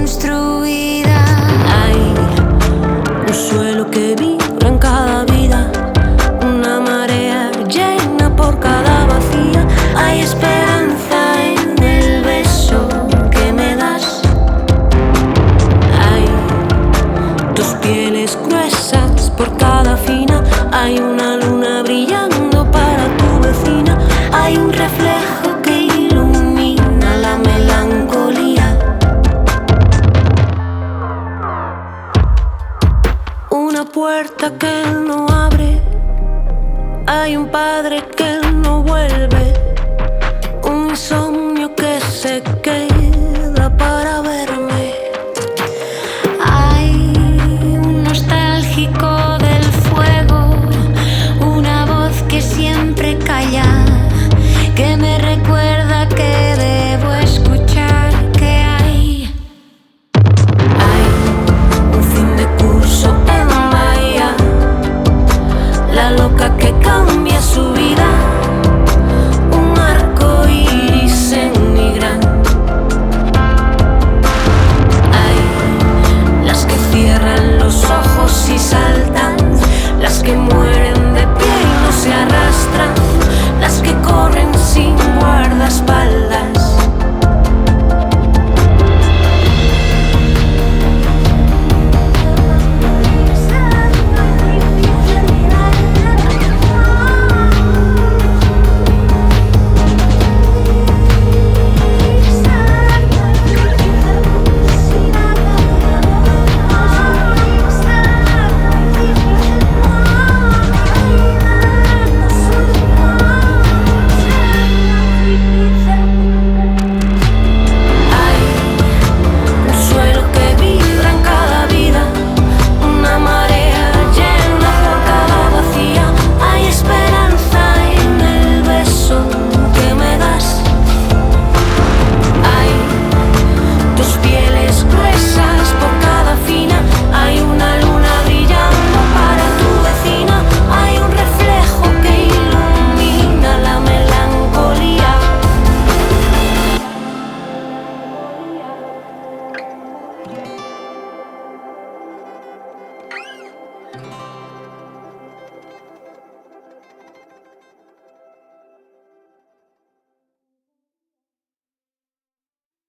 construida. Hay un suelo que vibra en cada vida, una marea llena por cada vacía. Hay esperanza en el beso que me das. Hay dos pieles gruesas por cada fina. Hay una luna brillando para tu vecina. Hay un reflejo que ilumina la melancolía. Una puerta que él no abre. Hay un padre que él no vuelve. Un insomnio que se